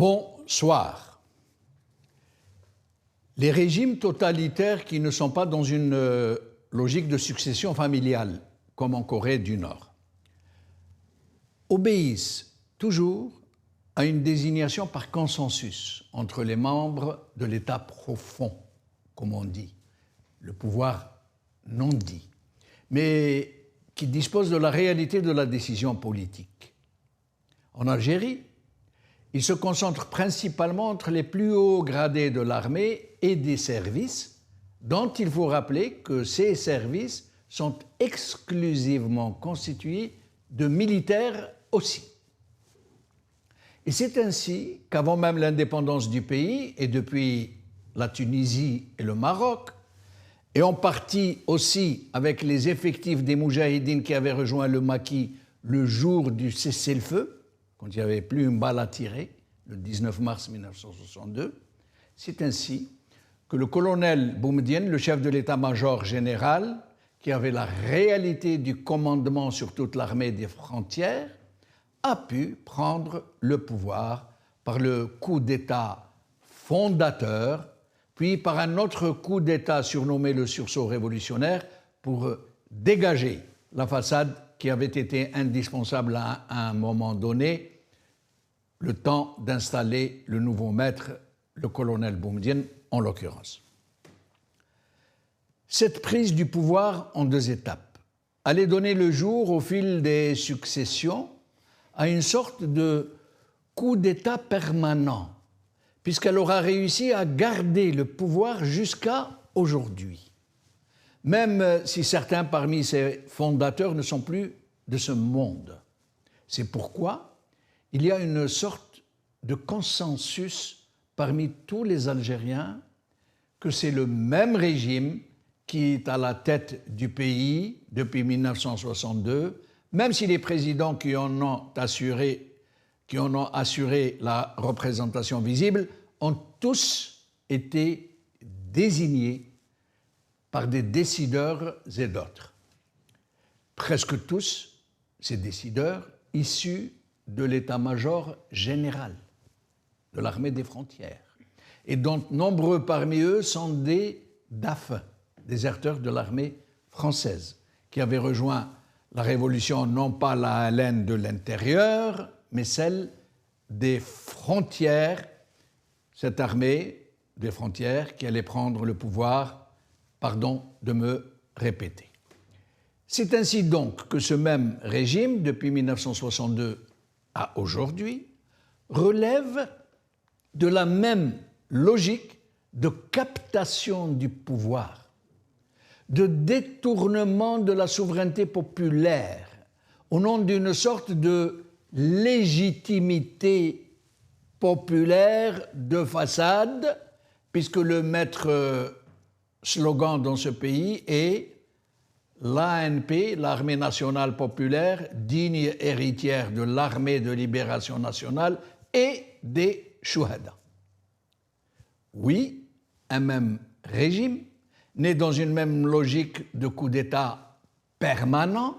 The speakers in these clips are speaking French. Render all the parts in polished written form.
Bonsoir. Les régimes totalitaires qui ne sont pas dans une logique de succession familiale, comme en Corée du Nord, obéissent toujours à une désignation par consensus entre les membres de l'État profond, comme on dit, le pouvoir non dit, mais qui dispose de la réalité de la décision politique. En Algérie, il se concentre principalement entre les plus hauts gradés de l'armée et des services, dont il faut rappeler que ces services sont exclusivement constitués de militaires aussi. Et c'est ainsi qu'avant même l'indépendance du pays, et depuis la Tunisie et le Maroc, et en partie aussi avec les effectifs des Moudjahidines qui avaient rejoint le maquis le jour du cessez-le-feu, quand il n'y avait plus une balle à tirer, le 19 mars 1962, c'est ainsi que le colonel Boumedienne, le chef de l'état-major général, qui avait la réalité du commandement sur toute l'armée des frontières, a pu prendre le pouvoir par le coup d'État fondateur, puis par un autre coup d'État surnommé le sursaut révolutionnaire pour dégager la façade qui avait été indispensable à un moment donné, le temps d'installer le nouveau maître, le colonel Boumedienne en l'occurrence. Cette prise du pouvoir en deux étapes allait donner le jour au fil des successions à une sorte de coup d'État permanent, puisqu'elle aura réussi à garder le pouvoir jusqu'à aujourd'hui, même si certains parmi ses fondateurs ne sont plus de ce monde. C'est pourquoi il y a une sorte de consensus parmi tous les Algériens que c'est le même régime qui est à la tête du pays depuis 1962, même si les présidents qui en ont assuré la représentation visible ont tous été désignés par des décideurs et d'autres. Presque tous, ces décideurs, issus de l'état-major général de l'armée des frontières, et dont nombreux parmi eux sont des DAF, déserteurs de l'armée française, qui avaient rejoint la Révolution non pas la haleine de l'intérieur, mais celle des frontières, cette armée des frontières qui allait prendre le pouvoir, pardon de me répéter. C'est ainsi donc que ce même régime, depuis 1962 à aujourd'hui, relève de la même logique de captation du pouvoir, de détournement de la souveraineté populaire au nom d'une sorte de légitimité populaire de façade, puisque le maître slogan dans ce pays est l'ANP, l'Armée nationale populaire, digne héritière de l'Armée de libération nationale et des Chouhada. Oui, un même régime, né dans une même logique de coup d'État permanent,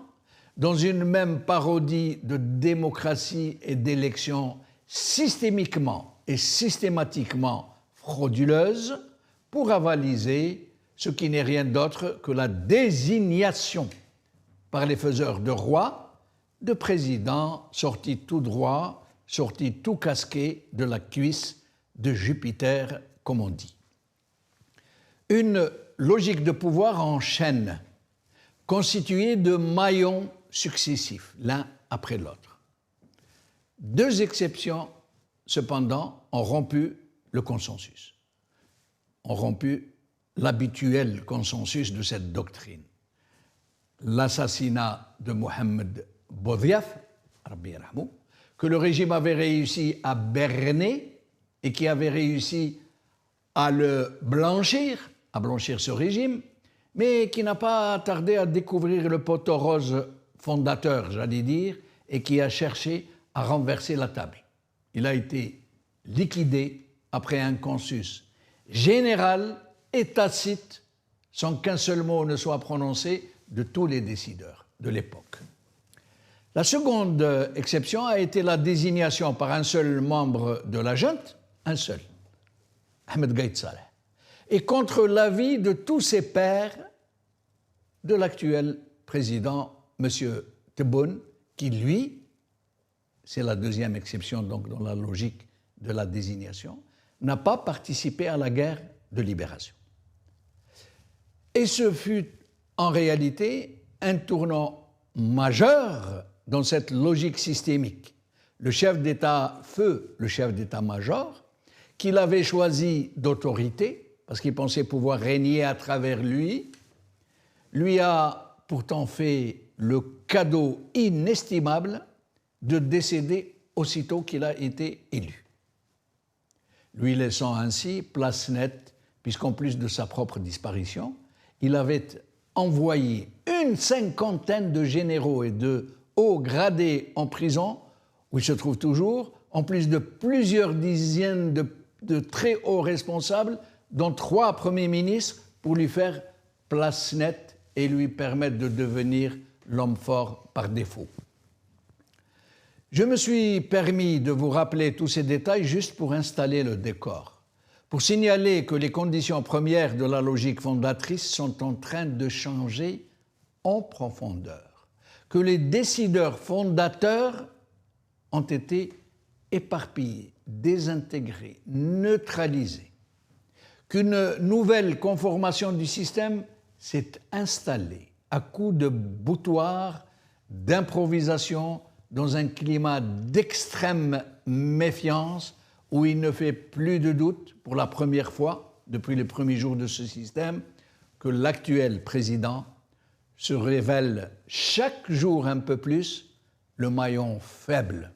dans une même parodie de démocratie et d'élection systémiquement et systématiquement frauduleuse pour avaliser ce qui n'est rien d'autre que la désignation par les faiseurs de rois de présidents sortis tout droit, sortis tout casqués de la cuisse de Jupiter, comme on dit. Une logique de pouvoir en chaîne, constituée de maillons successifs, l'un après l'autre. Deux exceptions, cependant, ont rompu le consensus, ont rompu l'habituel consensus de cette doctrine. L'assassinat de Mohamed Boudiaf, que le régime avait réussi à berner et qui avait réussi à le blanchir ce régime, mais qui n'a pas tardé à découvrir le poteau rose fondateur, j'allais dire, et qui a cherché à renverser la table. Il a été liquidé après un consensus général et tacite, sans qu'un seul mot ne soit prononcé de tous les décideurs de l'époque. La seconde exception a été la désignation par un seul membre de la junte, un seul, Ahmed Gaïd Saleh, et contre l'avis de tous ses pairs de l'actuel président, M. Tebboune, qui, lui, c'est la deuxième exception donc, dans la logique de la désignation, n'a pas participé à la guerre de libération. Et ce fut en réalité un tournant majeur dans cette logique systémique. Le chef d'État, feu le chef d'État-major, qu'il avait choisi d'autorité, parce qu'il pensait pouvoir régner à travers lui a pourtant fait le cadeau inestimable de décéder aussitôt qu'il a été élu, lui laissant ainsi place nette, puisqu'en plus de sa propre disparition, il avait envoyé une cinquantaine de généraux et de hauts gradés en prison, où il se trouve toujours, en plus de plusieurs dizaines de très hauts responsables, dont 3 premiers ministres, pour lui faire place nette et lui permettre de devenir l'homme fort par défaut. Je me suis permis de vous rappeler tous ces détails juste pour installer le décor, pour signaler que les conditions premières de la logique fondatrice sont en train de changer en profondeur, que les décideurs fondateurs ont été éparpillés, désintégrés, neutralisés, qu'une nouvelle conformation du système s'est installée à coups de boutoirs, d'improvisation, dans un climat d'extrême méfiance où il ne fait plus de doute, pour la première fois depuis les premiers jours de ce système, que l'actuel président se révèle chaque jour un peu plus le maillon faible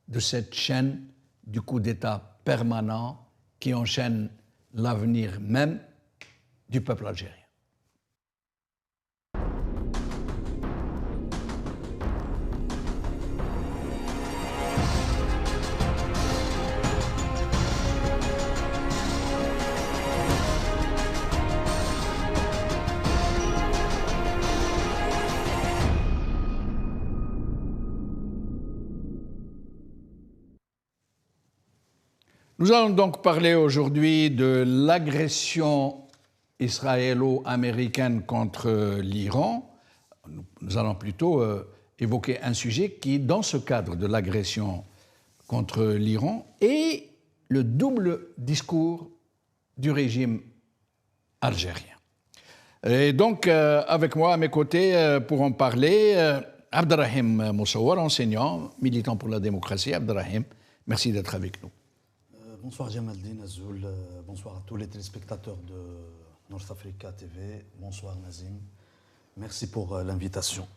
de cette chaîne du coup d'État permanent qui enchaîne l'avenir même du peuple algérien. Nous allons donc parler aujourd'hui de l'agression israélo-américaine contre l'Iran. Nous allons plutôt évoquer un sujet qui, dans ce cadre de l'agression contre l'Iran, est le double discours du régime algérien. Et donc, avec moi à mes côtés, pour en parler, Abderrahim Moussaouar, enseignant, militant pour la démocratie. Abderrahim, merci d'être avec nous. Bonsoir Jamaldine Azoul, bonsoir à tous les téléspectateurs de North Africa TV, bonsoir Nazim, merci pour l'invitation.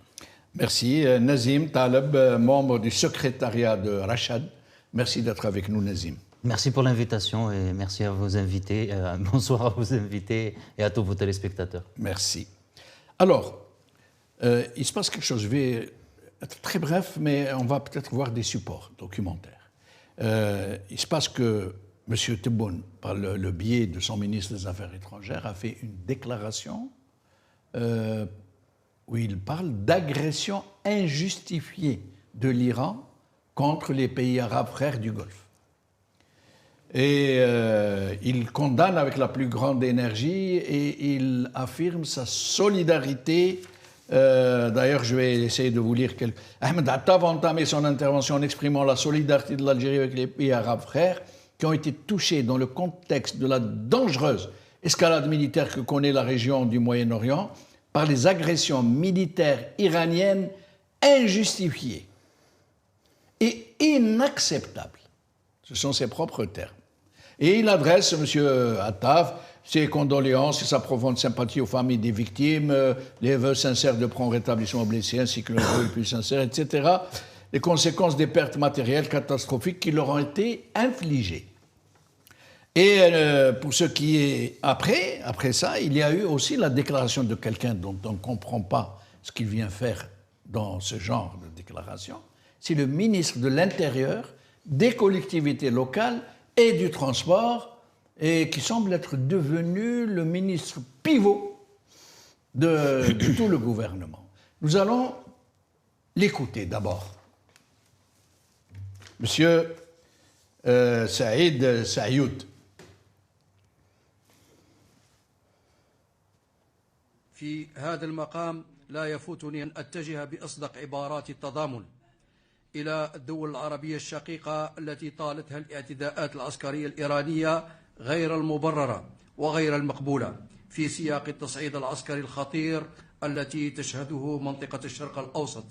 Merci Nazim Taleb, membre du secrétariat de Rachad, merci d'être avec nous Nazim. Merci pour l'invitation et merci à vos invités, bonsoir à vos invités et à tous vos téléspectateurs. Merci. Alors, il se passe quelque chose, je vais être très bref, mais on va peut-être voir des supports documentaires. Il se passe que M. Tebboune, par le biais de son ministre des Affaires étrangères, a fait une déclaration où il parle d'agression injustifiée de l'Iran contre les pays arabes frères du Golfe. Et il condamne avec la plus grande énergie et il affirme sa solidarité. D'ailleurs, je vais essayer de vous lire quelques... Ahmed Attaf a entamé son intervention en exprimant la solidarité de l'Algérie avec les pays arabes frères qui ont été touchés dans le contexte de la dangereuse escalade militaire que connaît la région du Moyen-Orient par les agressions militaires iraniennes injustifiées et inacceptables. Ce sont ses propres termes. Et il adresse, M. Attaf, ses condoléances et sa profonde sympathie aux familles des victimes, les vœux sincères de prompt rétablissement aux blessés, ainsi que le vœu le plus sincère, etc., les conséquences des pertes matérielles catastrophiques qui leur ont été infligées. Et pour ce qui est après ça, il y a eu aussi la déclaration de quelqu'un dont on ne comprend pas ce qu'il vient faire dans ce genre de déclaration. C'est le ministre de l'Intérieur, des collectivités locales et du transport, et qui semble être devenu le ministre pivot de tout le gouvernement. Nous allons l'écouter d'abord. Monsieur Saïd Sayoud. في هذا المقام لا يفوتني أن أتجه بأصدق عبارات التضامن إلى الدول العربية الشقيقة التي طالتها الاعتداءات العسكرية الإيرانية غير المبررة وغير المقبولة في سياق التصعيد العسكري الخطير التي تشهده منطقة الشرق الأوسط.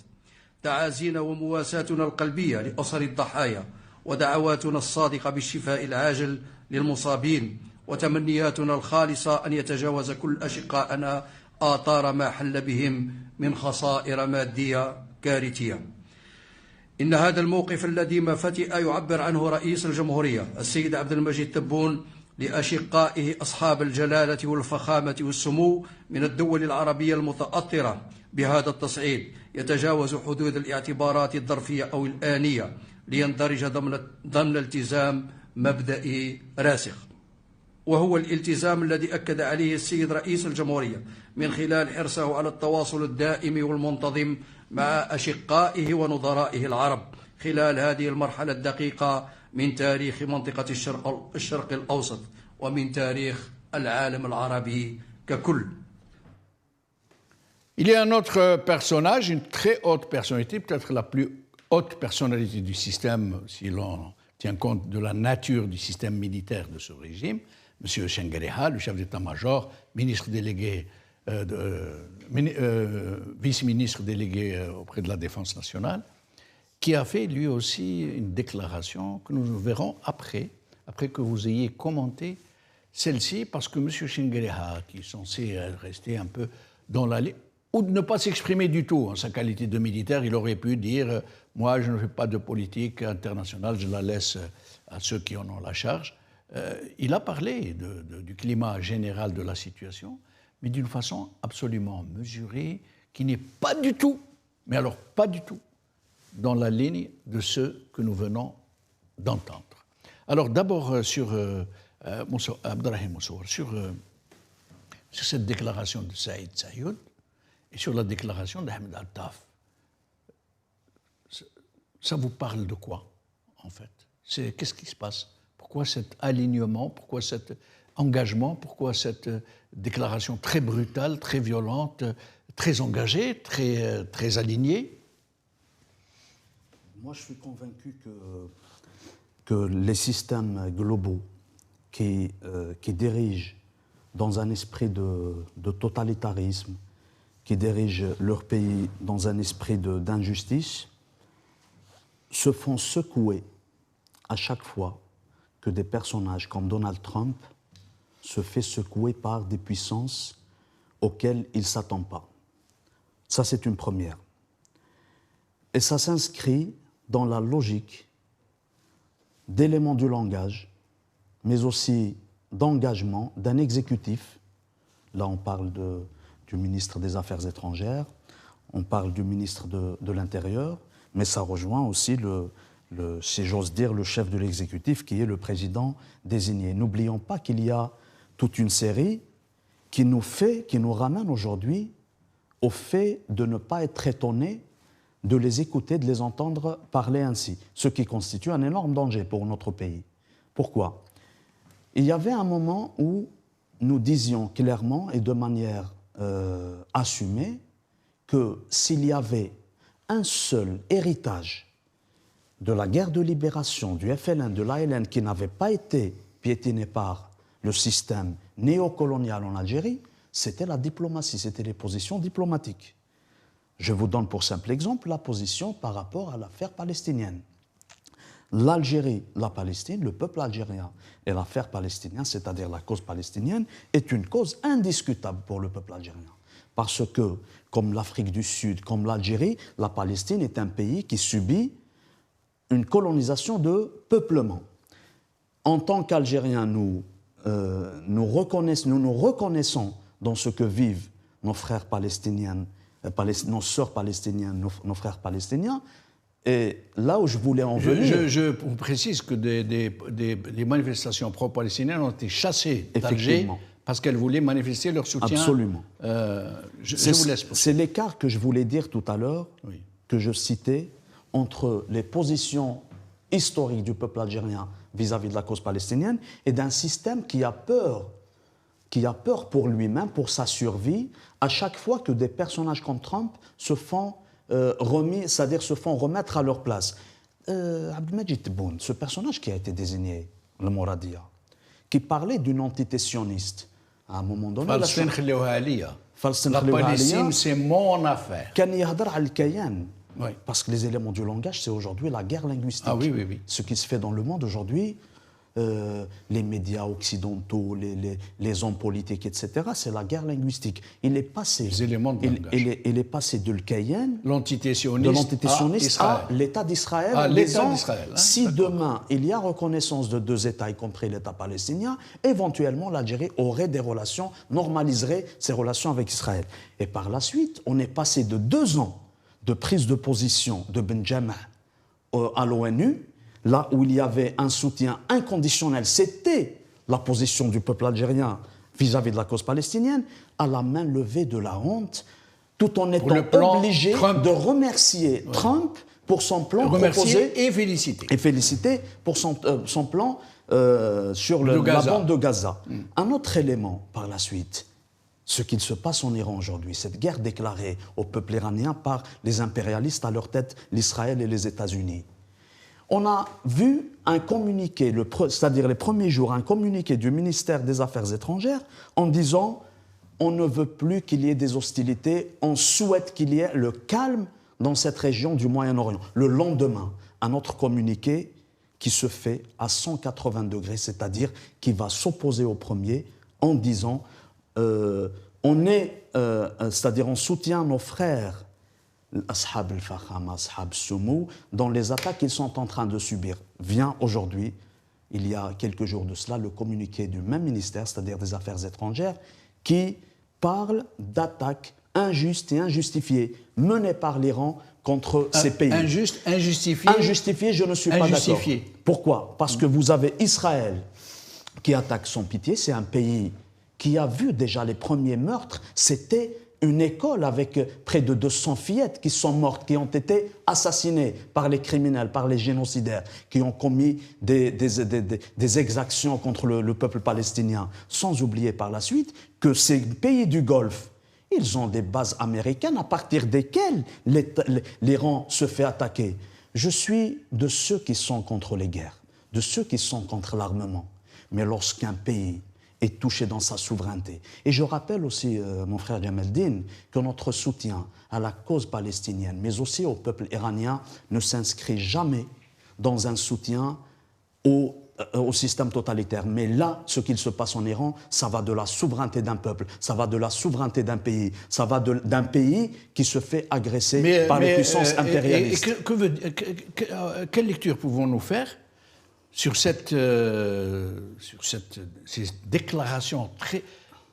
تعازينا ومواساتنا القلبية لأسر الضحايا ودعواتنا الصادقة بالشفاء العاجل للمصابين، وتمنياتنا الخالصة أن يتجاوز كل أشقائنا آثار ما حل بهم من خسائر مادية كارثية. إن هذا الموقف الذي ما فتئ يعبر عنه رئيس الجمهورية السيد عبد المجيد تبون لأشقائه أصحاب الجلالة والفخامة والسمو من الدول العربية المتأطرة بهذا التصعيد يتجاوز حدود الاعتبارات الظرفية أو الآنية ليندرج ضمن التزام مبدئي راسخ، وهو الالتزام الذي أكد عليه السيد رئيس الجمهورية من خلال حرصه على التواصل الدائم والمنتظم مع أشقائه ونظرائه العرب خلال هذه المرحلة الدقيقة من تاريخ منطقة الشرق الأوسط ومن تاريخ العالم العربي ككل. Il y a un autre personnage, une très haute personnalité, peut-être la plus haute personnalité du système, si l'on tient compte de la nature du système militaire de ce régime, M. Chengereha, le chef d'état-major, ministre délégué, vice-ministre délégué auprès de la Défense nationale, qui a fait lui aussi une déclaration que nous verrons après que vous ayez commenté celle-ci, parce que M. Chengereha, qui est censé rester un peu dans la ligne, ou de ne pas s'exprimer du tout en sa qualité de militaire, il aurait pu dire « moi, je ne fais pas de politique internationale, je la laisse à ceux qui en ont la charge ». Il a parlé du climat général de la situation, mais d'une façon absolument mesurée, qui n'est pas du tout, mais alors pas du tout, dans la ligne de ce que nous venons d'entendre. Alors d'abord sur Abderrahim Moussour, sur cette déclaration de Saïd Sayoud et sur la déclaration d'Ahmed Attaf. Ça vous parle de quoi, en fait? Qu'est-ce qui se passe? Pourquoi cet alignement? Pourquoi cet engagement? Pourquoi cette déclaration très brutale, très violente, très engagée, très alignée? Moi, je suis convaincu que les systèmes globaux qui dirigent dans un esprit de totalitarisme, qui dirigent leur pays dans un esprit d'injustice, se font secouer à chaque fois que des personnages comme Donald Trump se fait secouer par des puissances auxquelles il ne s'attend pas. Ça, c'est une première. Et ça s'inscrit dans la logique d'éléments du langage, mais aussi d'engagement d'un exécutif. Là, on parle du ministre des Affaires étrangères, on parle du ministre de l'Intérieur, mais ça rejoint aussi, si j'ose dire, le chef de l'exécutif qui est le président désigné. N'oublions pas qu'il y a toute une série qui nous ramène aujourd'hui au fait de ne pas être étonné de les écouter, de les entendre parler ainsi, ce qui constitue un énorme danger pour notre pays. Pourquoi? Il y avait un moment où nous disions clairement et de manière assumée que s'il y avait un seul héritage de la guerre de libération, du FLN, de l'ALN, qui n'avait pas été piétiné par le système néocolonial en Algérie, c'était la diplomatie, c'était les positions diplomatiques. Je vous donne pour simple exemple la position par rapport à l'affaire palestinienne. L'Algérie, la Palestine, le peuple algérien et l'affaire palestinienne, c'est-à-dire la cause palestinienne, est une cause indiscutable pour le peuple algérien. Parce que, comme l'Afrique du Sud, comme l'Algérie, la Palestine est un pays qui subit une colonisation de peuplement. En tant qu'Algériens, nous nous reconnaissons dans ce que vivent nos frères palestiniens, nos sœurs palestiniennes, nos frères palestiniens. Et là où je voulais en venir... Je vous précise que des manifestations pro-palestiniennes ont été chassées d'Alger parce qu'elles voulaient manifester leur soutien. Absolument. Je vous laisse. C'est l'écart que je voulais dire tout à l'heure que je citais entre les positions historiques du peuple algérien vis-à-vis de la cause palestinienne et d'un système qui a peur pour lui-même, pour sa survie, à chaque fois que des personnages comme Trump se font c'est-à-dire se font remettre à leur place. Abdelmajid Tebboune, ce personnage qui a été désigné, le Mouradia, qui parlait d'une entité sioniste, à un moment donné... La Palestine, c'est mon affaire. Oui. Parce que les éléments du langage, c'est aujourd'hui la guerre linguistique. Ah oui, oui, oui. Ce qui se fait dans le monde aujourd'hui, les médias occidentaux, les hommes politiques, etc., c'est la guerre linguistique. Il est passé, les éléments de langage. Il est passé de l'Kayen, l'entité sioniste, à l'État d'Israël. Si demain il y a reconnaissance de deux États, y compris l'État palestinien, éventuellement l'Algérie aurait des relations, normaliserait ses relations avec Israël. Et par la suite, on est passé de 2 ans de prise de position de Benjamin à l'ONU, là où il y avait un soutien inconditionnel, c'était la position du peuple algérien vis-à-vis de la cause palestinienne, à la main levée de la honte, tout en étant obligé de remercier Trump pour son plan proposé et féliciter pour son plan sur la bande de Gaza. Un autre élément par la suite, ce qu'il se passe en Iran aujourd'hui, cette guerre déclarée au peuple iranien par les impérialistes, à leur tête l'Israël et les États-Unis. On a vu un communiqué, c'est-à-dire les premiers jours, un communiqué du ministère des Affaires étrangères en disant « on ne veut plus qu'il y ait des hostilités, on souhaite qu'il y ait le calme dans cette région du Moyen-Orient ». Le lendemain, un autre communiqué qui se fait à 180 degrés, c'est-à-dire qui va s'opposer au premier en disant c'est-à-dire on soutient nos frères Ashab al-Fakham, Ashab Soumou, dans les attaques qu'ils sont en train de subir. Vient aujourd'hui, il y a quelques jours de cela, le communiqué du même ministère, c'est-à-dire des Affaires étrangères, qui parle d'attaques injustes et injustifiées menées par l'Iran contre ces pays. Injustifiées. Injustifiées, je ne suis pas d'accord. Pourquoi ? Parce que vous avez Israël qui attaque sans pitié, c'est un pays qui a vu déjà les premiers meurtres, c'était une école avec près de 200 fillettes qui sont mortes, qui ont été assassinées par les criminels, par les génocidaires, qui ont commis des exactions contre le peuple palestinien. Sans oublier par la suite que ces pays du Golfe, ils ont des bases américaines à partir desquelles l'Iran se fait attaquer. Je suis de ceux qui sont contre les guerres, de ceux qui sont contre l'armement. Mais lorsqu'un pays est touché dans sa souveraineté. Et je rappelle aussi, mon frère Jamaldine, que notre soutien à la cause palestinienne, mais aussi au peuple iranien, ne s'inscrit jamais dans un soutien au système totalitaire. Mais là, ce qu'il se passe en Iran, ça va de la souveraineté d'un peuple, ça va de la souveraineté d'un pays, ça va d'un pays qui se fait agresser par les puissances impérialistes. Quelle lecture pouvons-nous faire sur ces déclarations très...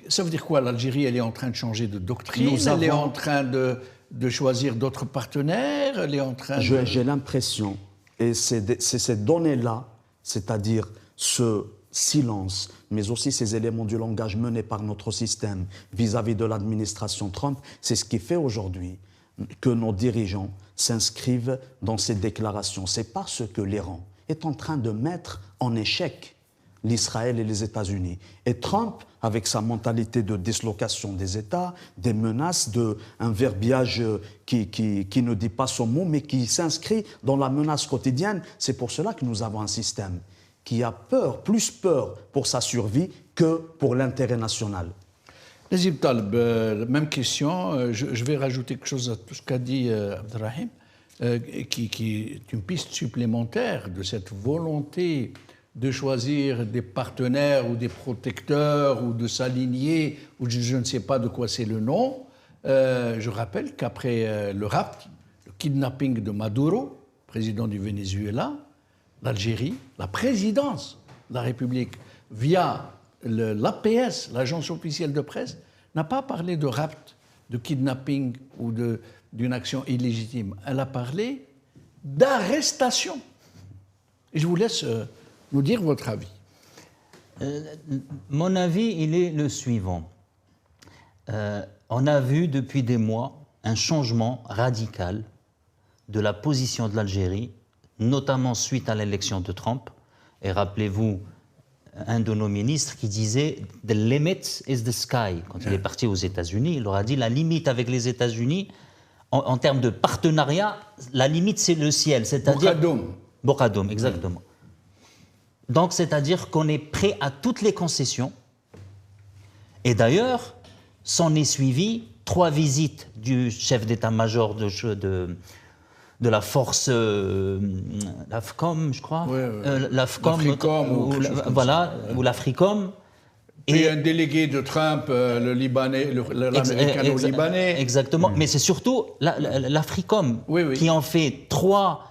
Ça veut dire quoi? L'Algérie, elle est en train de changer de doctrine, elle est en train de choisir d'autres partenaires, elle est en train de... J'ai l'impression, et c'est ces données-là, c'est-à-dire ce silence, mais aussi ces éléments du langage menés par notre système vis-à-vis de l'administration Trump, c'est ce qui fait aujourd'hui que nos dirigeants s'inscrivent dans ces déclarations. C'est parce que l'Iran est en train de mettre en échec l'Israël et les États-Unis. Et Trump, avec sa mentalité de dislocation des États, des menaces, un verbiage qui ne dit pas son mot, mais qui s'inscrit dans la menace quotidienne, c'est pour cela que nous avons un système qui a plus peur pour sa survie que pour l'intérêt national. Nazib Taleb, même question, je vais rajouter quelque chose à tout ce qu'a dit Abdelrahim. Qui est une piste supplémentaire de cette volonté de choisir des partenaires ou des protecteurs ou de s'aligner, ou je ne sais pas de quoi c'est le nom. Je rappelle qu'après le rapt, le kidnapping de Maduro, président du Venezuela, l'Algérie, la présidence de la République, via l'APS, l'agence officielle de presse, n'a pas parlé de rapt, de kidnapping ou d'une action illégitime. Elle a parlé d'arrestation. Et je vous laisse nous dire votre avis. Mon avis, il est le suivant. On a vu depuis des mois un changement radical de la position de l'Algérie, notamment suite à l'élection de Trump. Et rappelez-vous, un de nos ministres qui disait « The limit is the sky ». Quand il est parti aux États-Unis, il leur a dit « La limite avec les États-Unis, en termes de partenariat, la limite c'est le ciel ». C'est-à-dire Bokadoum, exactement. Donc, c'est-à-dire qu'on est prêt à toutes les concessions. Et d'ailleurs, s'en est suivi 3 visites du chef d'état-major de la force l'AFCOM, je crois. L'AFRICOM, voilà, ou l'AFRICOM. Et un délégué de Trump, le Libanais, l'américano-libanais. Exactement, mais c'est surtout l'AFRICOM qui en fait 3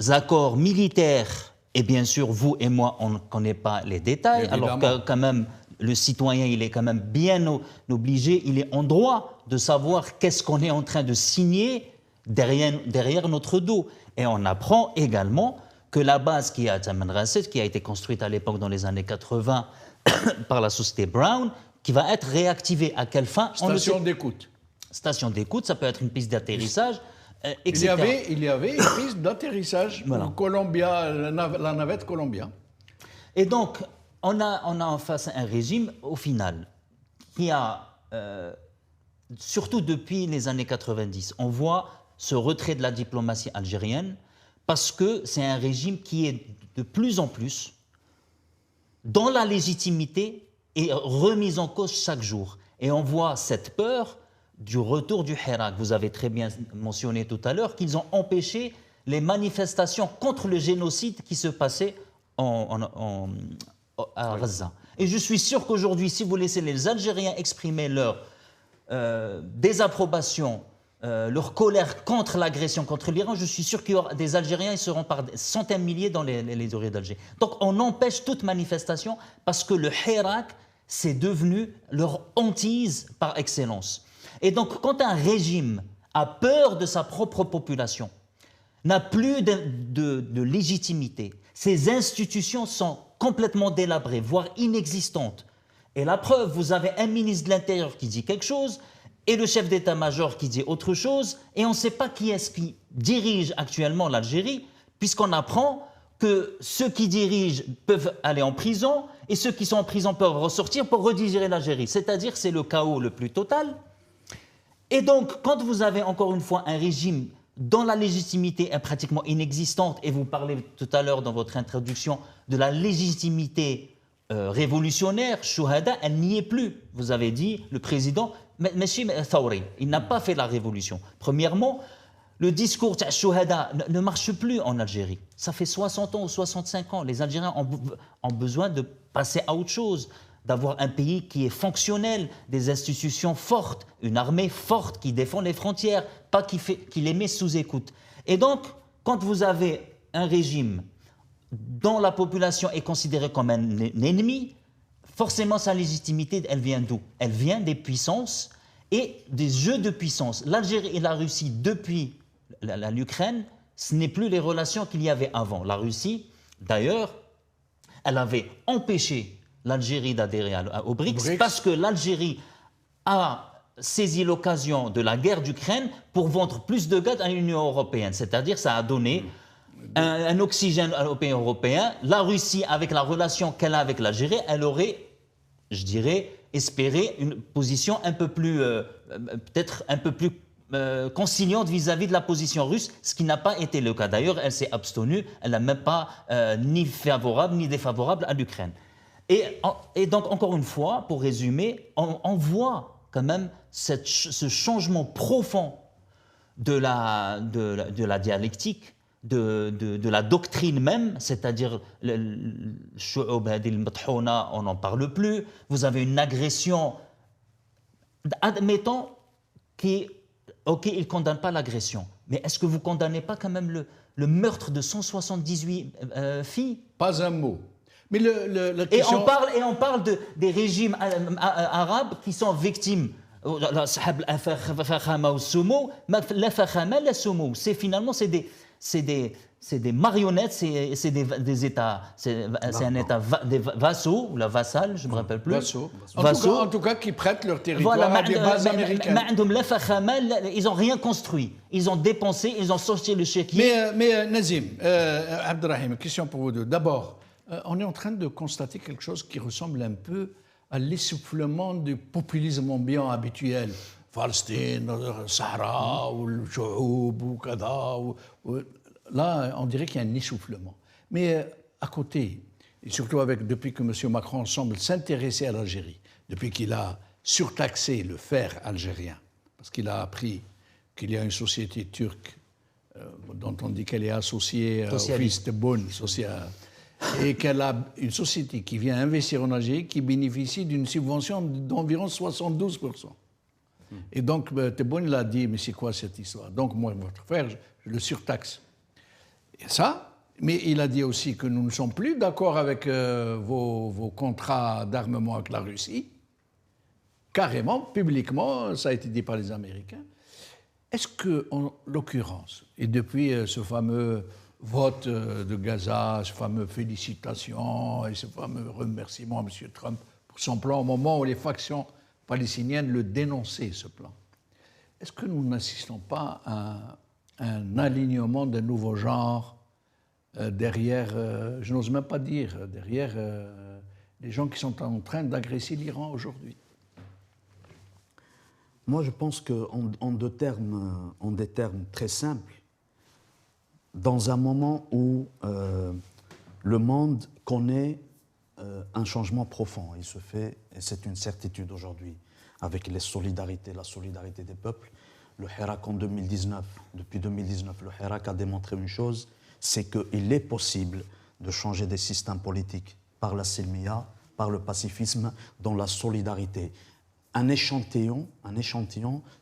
accords militaires. Et bien sûr, vous et moi, on ne connaît pas les détails, évidemment. Alors que quand même, le citoyen, il est quand même bien obligé, il est en droit de savoir qu'est-ce qu'on est en train de signer derrière notre dos. Et on apprend également que la base qui est à Taman Rasset, qui a été construite à l'époque dans les années 80 par la société Brown, qui va être réactivée. À quelle fin? Station d'écoute. Station d'écoute, ça peut être une piste d'atterrissage. Etc. Il y avait une piste d'atterrissage pour Columbia, la navette Columbia. Et donc, on a en face un régime, au final, qui a, surtout depuis les années 90, on voit ce retrait de la diplomatie algérienne, parce que c'est un régime qui est de plus en plus dans la légitimité et remise en cause chaque jour. Et on voit cette peur du retour du Hirak. Vous avez très bien mentionné tout à l'heure qu'ils ont empêché les manifestations contre le génocide qui se passait à Gaza. Et je suis sûr qu'aujourd'hui, si vous laissez les Algériens exprimer leur désapprobation, leur colère contre l'agression contre l'Iran, je suis sûr qu'il y aura des Algériens, ils seront par centaines de milliers dans les rues d'Alger. Donc on empêche toute manifestation parce que le Hirak, c'est devenu leur hantise par excellence. Et donc, quand un régime a peur de sa propre population, n'a plus de légitimité, ses institutions sont complètement délabrées, voire inexistantes. Et la preuve, vous avez un ministre de l'Intérieur qui dit quelque chose, et le chef d'état-major qui dit autre chose, et on ne sait pas qui est-ce qui dirige actuellement l'Algérie, puisqu'on apprend que ceux qui dirigent peuvent aller en prison, et ceux qui sont en prison peuvent ressortir pour rediriger l'Algérie. C'est-à-dire c'est le chaos le plus total. Et donc, quand vous avez encore une fois un régime dont la légitimité est pratiquement inexistante, et vous parlez tout à l'heure dans votre introduction de la légitimité révolutionnaire, Chouhada, elle n'y est plus. Vous avez dit, le président, Messi Thaouri, il n'a pas fait la révolution. Premièrement, le discours de Chouhada ne marche plus en Algérie. Ça fait 60 ans ou 65 ans. Les Algériens ont besoin de passer à autre chose, d'avoir un pays qui est fonctionnel, des institutions fortes, une armée forte qui défend les frontières, pas qui les met sous écoute. Et donc, quand vous avez un régime dont la population est considérée comme un ennemi, forcément sa légitimité, elle vient d'où? Elle vient des puissances et des jeux de puissance. L'Algérie et la Russie, depuis l'Ukraine, ce n'est plus les relations qu'il y avait avant. La Russie, d'ailleurs, elle avait empêché l'Algérie d'adhérer au BRICS parce que l'Algérie a saisi l'occasion de la guerre d'Ukraine pour vendre plus de gaz à l'Union européenne. C'est-à-dire ça a donné un oxygène aux pays européens. La Russie, avec la relation qu'elle a avec l'Algérie, elle aurait, je dirais, espéré une position un peu plus, peut-être un peu plus conciliante vis-à-vis de la position russe, ce qui n'a pas été le cas. D'ailleurs, elle s'est abstenue, elle n'a même pas ni favorable ni défavorable à l'Ukraine. Et donc, encore une fois, pour résumer, on voit quand même ce changement profond de la dialectique, de la doctrine même, c'est-à-dire on n'en parle plus. Vous avez une agression, admettons qu'il ne condamne pas l'agression, mais est-ce que vous ne condamnez pas quand même le meurtre de 178 filles? Pas un mot. Mais la question... Et on parle des régimes arabes qui sont victimes. C'est finalement c'est des marionnettes, c'est des États, c'est un État des vassaux, ou la vassale, je ne me rappelle plus. Vassaux. En tout cas, qui prêtent leur territoire voilà, à des bases américaines. Ils n'ont rien construit. Ils ont dépensé, ils ont sorti le chéquier. Mais Nazim, Abdelrahim, question pour vous deux. D'abord, on est en train de constater quelque chose qui ressemble un peu à l'essoufflement du populisme ambiant habituel. Palestine, le Sahara, ou le Chououb, ou Kada. Là, on dirait qu'il y a un essoufflement. Mais à côté, et surtout depuis que M. Macron semble s'intéresser à l'Algérie, depuis qu'il a surtaxé le fer algérien, parce qu'il a appris qu'il y a une société turque dont on dit qu'elle est associée au fils de Tebboune, et qu'elle a une société qui vient investir en Algérie qui bénéficie d'une subvention d'environ 72%. Et donc, Tebboune l'a dit, mais c'est quoi cette histoire? Donc, moi, votre frère, je le surtaxe. Et ça, mais il a dit aussi que nous ne sommes plus d'accord avec vos contrats d'armement avec la Russie. Carrément, publiquement, ça a été dit par les Américains. Est-ce que, en l'occurrence, et depuis ce fameux vote de Gaza, ce fameux félicitations et ce fameux remerciement à M. Trump pour son plan au moment où les factions palestiniennes le dénonçaient, ce plan, est-ce que nous n'assistons pas à un alignement de nouveaux genres derrière, je n'ose même pas dire, derrière les gens qui sont en train d'agresser l'Iran aujourd'hui? Moi, je pense qu'en des termes très simples, dans un moment où le monde connaît un changement profond, il se fait, et c'est une certitude aujourd'hui, avec la solidarité des peuples. Le Hirak en 2019, depuis 2019, le Hirak a démontré une chose, c'est qu'il est possible de changer des systèmes politiques par la silmiya, par le pacifisme, dans la solidarité. Un échantillon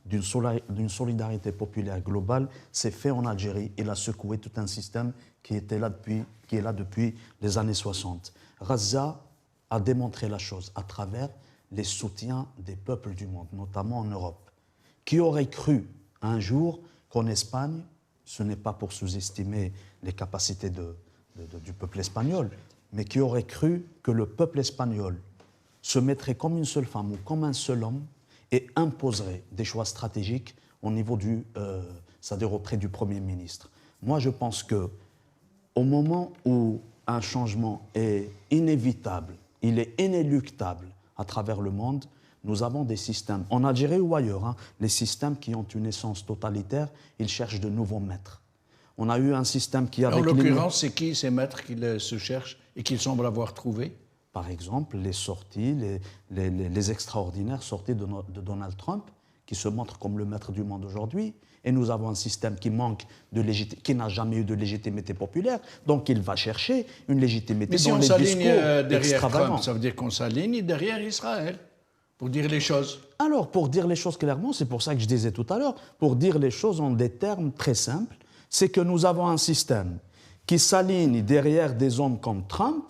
d'une solidarité populaire globale s'est fait en Algérie. Il a secoué tout un système qui est là depuis les années 60. Gaza a démontré la chose à travers les soutiens des peuples du monde, notamment en Europe. Qui aurait cru un jour qu'en Espagne, ce n'est pas pour sous-estimer les capacités du peuple espagnol, mais qui aurait cru que le peuple espagnol se mettrait comme une seule femme ou comme un seul homme et imposerait des choix stratégiques au niveau c'est-à-dire auprès du Premier ministre. Moi, je pense qu'au moment où un changement est inévitable, il est inéluctable à travers le monde, nous avons des systèmes, en Algérie ou ailleurs, les systèmes qui ont une essence totalitaire, ils cherchent de nouveaux maîtres. On a eu un système qui... En l'occurrence, c'est qui ces maîtres qu'ils se cherchent et qu'ils semblent avoir trouvés? Par exemple, les sorties, les extraordinaires sorties de Donald Trump, qui se montre comme le maître du monde aujourd'hui. Et nous avons un système qui manque qui n'a jamais eu de légitimité populaire, donc il va chercher une légitimité dans les discours extravagants. Mais si on s'aligne derrière Trump, ça veut dire qu'on s'aligne derrière Israël, pour dire les choses. Alors, pour dire les choses clairement, c'est pour ça que je disais tout à l'heure, pour dire les choses en des termes très simples, c'est que nous avons un système qui s'aligne derrière des hommes comme Trump,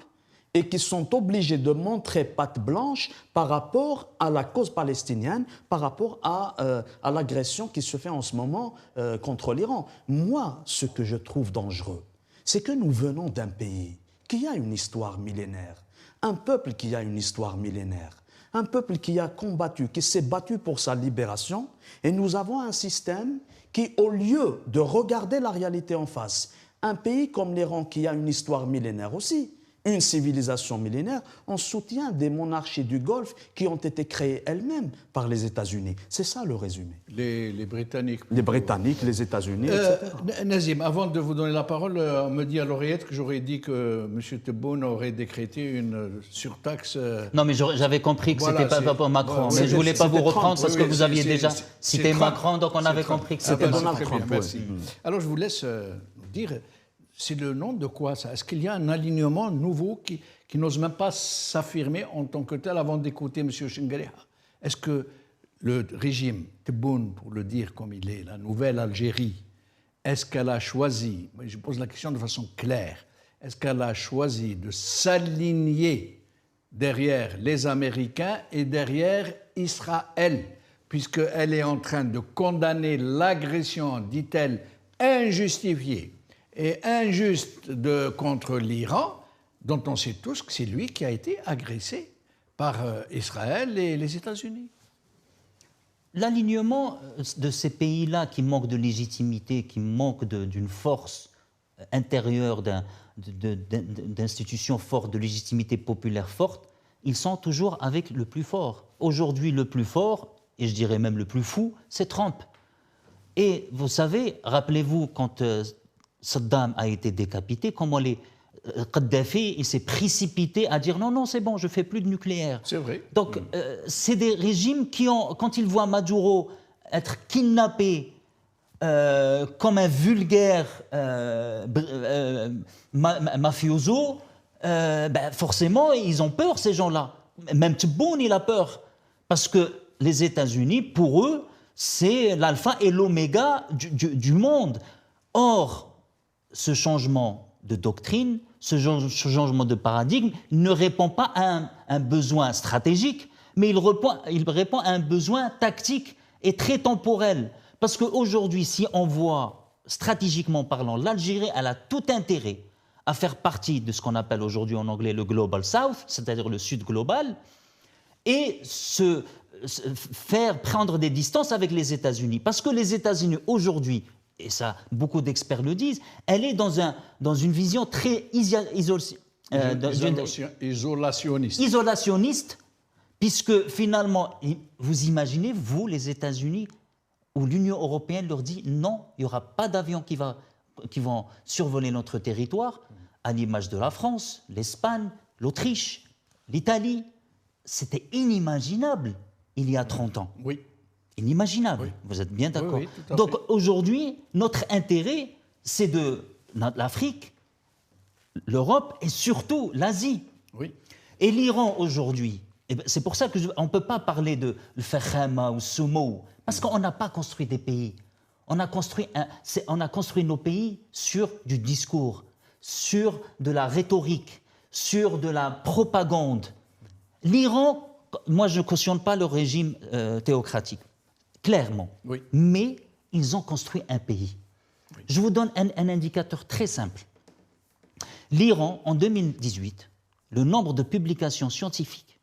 et qui sont obligés de montrer patte blanche par rapport à la cause palestinienne, par rapport à l'agression qui se fait en ce moment contre l'Iran. Moi, ce que je trouve dangereux, c'est que nous venons d'un pays qui a une histoire millénaire, un peuple qui a une histoire millénaire, un peuple qui a combattu, qui s'est battu pour sa libération, et nous avons un système qui, au lieu de regarder la réalité en face, un pays comme l'Iran qui a une histoire millénaire aussi, une civilisation millénaire, on soutient des monarchies du Golfe qui ont été créées elles-mêmes par les États-Unis. C'est ça le résumé. Les Britanniques. Les Britanniques, les États-Unis, etc. Nazim, avant de vous donner la parole, on me dit à l'oreillette que j'aurais dit que M. Tebboune aurait décrété une surtaxe. Non, mais j'avais compris que c'était pas pour Macron. Mais je ne voulais pas vous reprendre parce que vous aviez déjà cité Macron, donc on avait compris que c'était Donald Trump. Merci. Alors je vous laisse dire... C'est le nom de quoi ça? Est-ce qu'il y a un alignement nouveau qui n'ose même pas s'affirmer en tant que tel avant d'écouter M. Chengerha? Est-ce que le régime Tebboune, pour le dire comme il est, la nouvelle Algérie, est-ce qu'elle a choisi, je pose la question de façon claire, est-ce qu'elle a choisi de s'aligner derrière les Américains et derrière Israël, puisqu'elle est en train de condamner l'agression, dit-elle, injustifiée et injuste contre l'Iran, dont on sait tous que c'est lui qui a été agressé par Israël et les États-Unis. L'alignement de ces pays-là qui manquent de légitimité, qui manquent d'une force intérieure, d'institutions fortes, de légitimité populaire forte, ils sont toujours avec le plus fort. Aujourd'hui, le plus fort, et je dirais même le plus fou, c'est Trump. Et vous savez, rappelez-vous, quand Saddam a été décapité, comment Kadhafi, il s'est précipité à dire non, c'est bon, je ne fais plus de nucléaire. C'est vrai. Donc, c'est des régimes qui ont, quand ils voient Maduro être kidnappé comme un vulgaire mafioso, forcément, ils ont peur, ces gens-là. Même Tebboune, il a peur. Parce que les États-Unis, pour eux, c'est l'alpha et l'oméga du monde. Or, ce changement de doctrine, ce changement de paradigme ne répond pas à un besoin stratégique, mais il répond à un besoin tactique et très temporel. Parce qu'aujourd'hui, si on voit, stratégiquement parlant, l'Algérie, elle a tout intérêt à faire partie de ce qu'on appelle aujourd'hui en anglais le Global South, c'est-à-dire le Sud global, et faire prendre des distances avec les États-Unis. Parce que les États-Unis, aujourd'hui, et ça, beaucoup d'experts le disent, elle est dans une vision très isolationniste, puisque finalement, vous imaginez, vous, les États-Unis, où l'Union européenne leur dit non, il n'y aura pas d'avions qui vont survoler notre territoire, à l'image de la France, l'Espagne, l'Autriche, l'Italie. C'était inimaginable il y a 30 ans. Oui. Inimaginable, oui. Vous êtes bien d'accord. Oui, oui, donc aujourd'hui, notre intérêt, c'est de l'Afrique, l'Europe et surtout l'Asie. Oui. Et l'Iran aujourd'hui, c'est pour ça qu'on ne peut pas parler de Fakhama ou Sumo, parce qu'on n'a pas construit des pays. On a construit nos pays sur du discours, sur de la rhétorique, sur de la propagande. L'Iran, moi je ne cautionne pas le régime théocratique, clairement, oui. Mais ils ont construit un pays. Oui. Je vous donne un indicateur très simple. L'Iran, en 2018, le nombre de publications scientifiques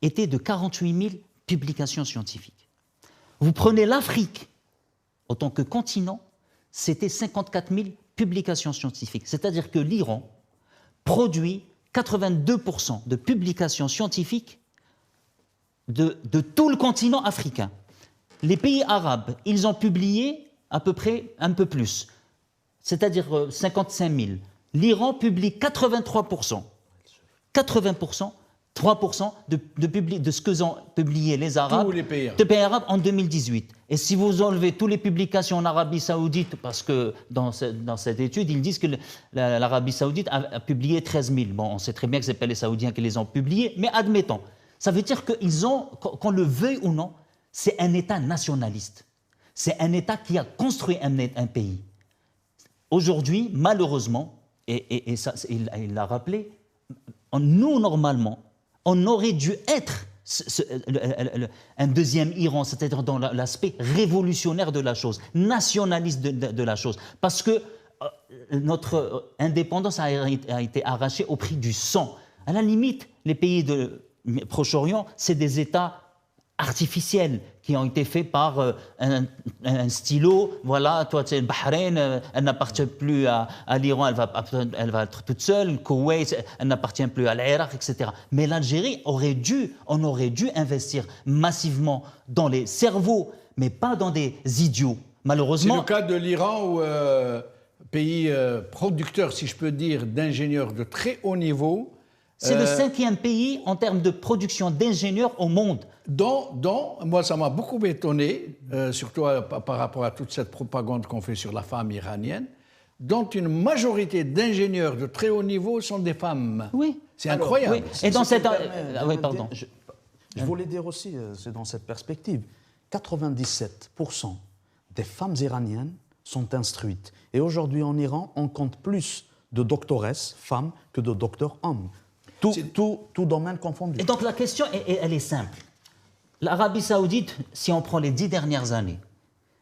était de 48 000 publications scientifiques. Vous prenez l'Afrique, en tant que continent, c'était 54 000 publications scientifiques. C'est-à-dire que l'Iran produit 82% de publications scientifiques de tout le continent africain. Les pays arabes, ils ont publié à peu près un peu plus, c'est-à-dire 55 000. L'Iran publie 83%. 80%, 3% de ce que ont publié les Arabes, tous les pays arabes en 2018. Et si vous enlevez toutes les publications en Arabie Saoudite, parce que dans cette étude, ils disent que l'Arabie Saoudite a publié 13 000. Bon, on sait très bien que ce n'est pas les Saoudiens qui les ont publiés, mais admettons. Ça veut dire qu'ils ont, qu'on le veuille ou non, c'est un État nationaliste. C'est un État qui a construit un pays. Aujourd'hui, malheureusement, et ça, il l'a rappelé, nous, normalement, on aurait dû être un deuxième Iran, c'est-à-dire dans l'aspect révolutionnaire de la chose, nationaliste de la chose. Parce que notre indépendance a été arrachée au prix du sang. À la limite, les pays de Proche-Orient, c'est des États artificiels qui ont été faits par un stylo. Voilà, toi, tu sais, le Bahreïn, elle n'appartient plus à l'Iran, elle va être toute seule. Le Koweït, elle n'appartient plus à l'Irak, etc. Mais l'Algérie on aurait dû investir massivement dans les cerveaux, mais pas dans des idiots. Malheureusement. C'est le cas de l'Iran, pays producteur, si je peux dire, d'ingénieurs de très haut niveau. C'est le 5e pays en termes de production d'ingénieurs au monde. Dont moi, ça m'a beaucoup étonné, surtout par rapport à toute cette propagande qu'on fait sur la femme iranienne, dont une majorité d'ingénieurs de très haut niveau sont des femmes. Oui. C'est incroyable. Oui. Et dans cette... oui, pardon. Je voulais dire aussi, c'est dans cette perspective, 97% des femmes iraniennes sont instruites. Et aujourd'hui, en Iran, on compte plus de doctoresses femmes que de docteurs hommes. Tout domaine confondu. Et donc la question, elle est simple. L'Arabie Saoudite, si on prend les 10 dernières années,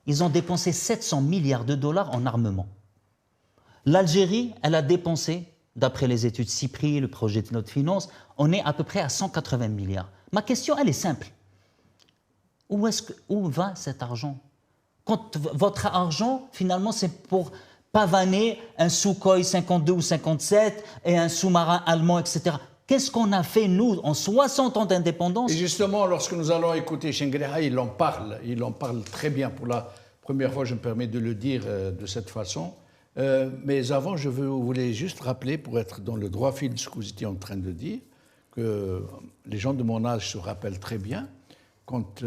ils ont dépensé 700 milliards de dollars en armement. L'Algérie, elle a dépensé, d'après les études CIPRI, le projet de notre finance, on est à peu près à 180 milliards. Ma question, elle est simple. Où va cet argent? Quand votre argent, finalement, c'est pour pavaner un Sukhoi 52 ou 57 et un sous-marin allemand, etc. Qu'est-ce qu'on a fait, nous, en 60 ans d'indépendance? Et justement, lorsque nous allons écouter Chenguereha, il en parle très bien. Pour la première fois, je me permets de le dire de cette façon. Mais avant, je voulais juste rappeler, pour être dans le droit fil de ce que vous étiez en train de dire, que les gens de mon âge se rappellent très bien quand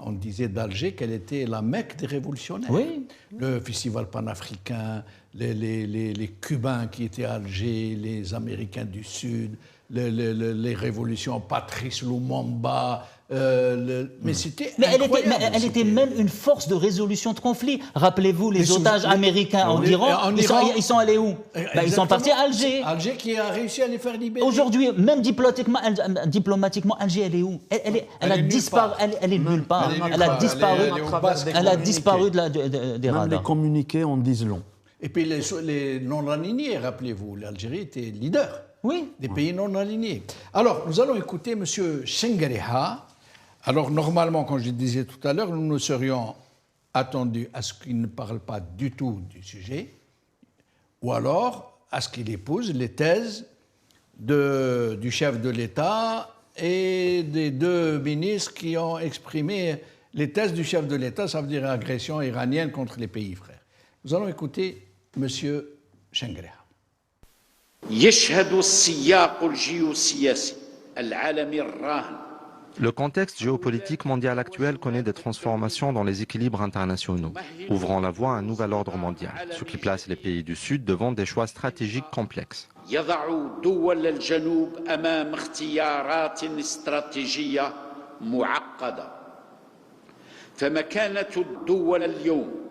on disait d'Alger qu'elle était la Mecque des révolutionnaires. Oui. Le festival panafricain, les Cubains qui étaient à Alger, les Américains du Sud, les révolutions, Patrice Lumumba. Mais c'était incroyable. Elle était même une force de résolution de conflits. Rappelez-vous les otages américains en Iran. Ils sont allés où? Ils sont partis à Alger. Alger qui a réussi à les faire libérer. Aujourd'hui, même diplomatiquement, Alger, elle est où? Elle a disparu. Elle est nulle part. Elle a disparu des radars. Même les communiqués en disent long. Et puis les non-alignés, rappelez-vous, l'Algérie était leader des pays non-alignés. Alors, nous allons écouter M. Chenguereha. Alors, normalement, comme je le disais tout à l'heure, nous nous serions attendus à ce qu'il ne parle pas du tout du sujet, ou alors à ce qu'il épouse les thèses du chef de l'État et des deux ministres qui ont exprimé les thèses du chef de l'État, ça veut dire agression iranienne contre les pays frères. Nous allons écouter M. Chenguereha. يشهد السياق الجيوسياسي العالمي الراهن. Le contexte géopolitique mondial actuel connaît des transformations dans les équilibres internationaux, ouvrant la voie à un nouvel ordre mondial, ce qui place les pays du Sud devant des choix stratégiques complexes. يضع دول الجنوب أمام اختيارات استراتيجية معقدة. فمكانة الدول اليوم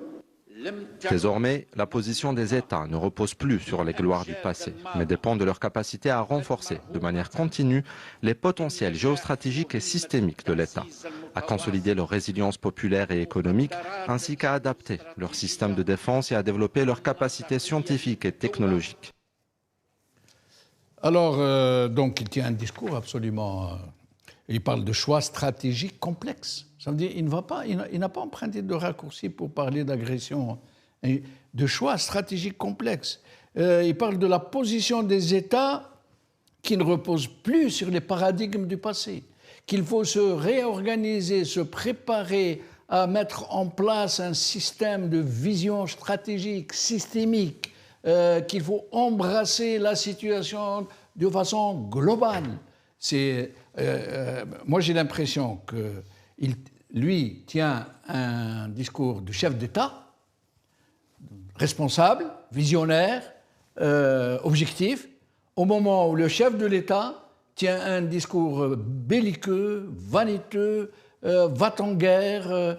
Désormais, la position des États ne repose plus sur les gloires du passé, mais dépend de leur capacité à renforcer de manière continue les potentiels géostratégiques et systémiques de l'État, à consolider leur résilience populaire et économique, ainsi qu'à adapter leur système de défense et à développer leurs capacités scientifiques et technologiques. Alors, donc, il tient un discours absolument... il parle de choix stratégiques complexes. Ça veut dire qu'il n'a pas emprunté de raccourci pour parler d'agression, de choix stratégiques complexes. Il parle de la position des États qui ne repose plus sur les paradigmes du passé, qu'il faut se réorganiser, se préparer à mettre en place un système de vision stratégique, systémique, qu'il faut embrasser la situation de façon globale. Moi, j'ai l'impression qu'il lui tient un discours de chef d'État, responsable, visionnaire, objectif, au moment où le chef de l'État tient un discours belliqueux, vaniteux, va-t-en-guerre,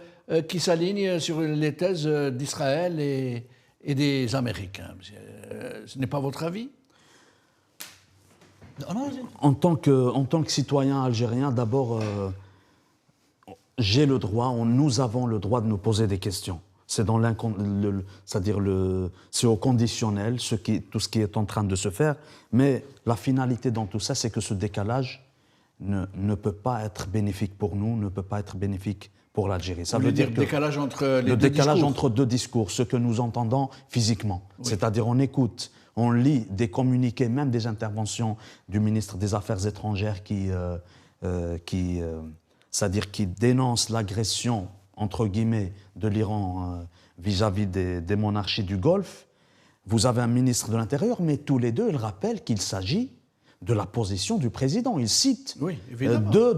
qui s'aligne sur les thèses d'Israël et des Américains. Ce n'est pas votre avis ? En tant que citoyen algérien, d'abord, j'ai le droit, nous avons le droit de nous poser des questions. C'est c'est au conditionnel, tout ce qui est en train de se faire. Mais la finalité dans tout ça, c'est que ce décalage ne peut pas être bénéfique pour nous, ne peut pas être bénéfique pour l'Algérie. Ça veut dire le décalage entre le décalage entre deux discours, ce que nous entendons physiquement. Oui. C'est-à-dire on écoute, on lit des communiqués, même des interventions du ministre des Affaires étrangères qui dénonce l'agression, entre guillemets, de l'Iran vis-à-vis des monarchies du Golfe. Vous avez un ministre de l'Intérieur, mais tous les deux, ils rappellent qu'il s'agit de la position du président. Ils citent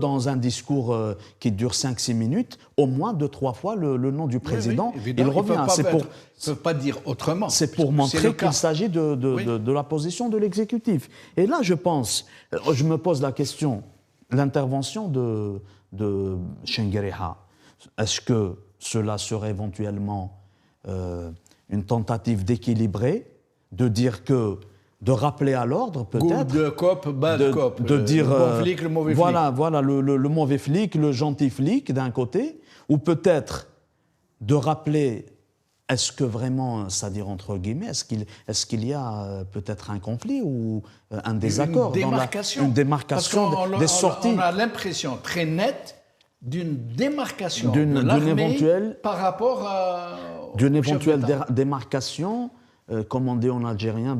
dans un discours qui dure 5-6 minutes, au moins 2-3 fois le nom du président. Oui, il revient. Ils ne peuvent pas dire autrement. C'est pour montrer qu'il s'agit de la position de l'exécutif. Et là, je me pose la question, l'intervention de Chenguereha, est-ce que cela serait éventuellement une tentative d'équilibrer, de dire que de rappeler à l'ordre, peut-être. Good cop, bad cop. De dire. Le bon flic, le mauvais flic. Voilà le mauvais flic, le gentil flic, d'un côté. Ou peut-être de rappeler est-ce que vraiment, c'est-à-dire entre guillemets, est-ce qu'il y a peut-être un conflit ou un désaccord une démarcation des sorties. On a l'impression très nette d'une démarcation de l'armée par rapport à... D'une éventuelle démarcation, comme on dit en algérien,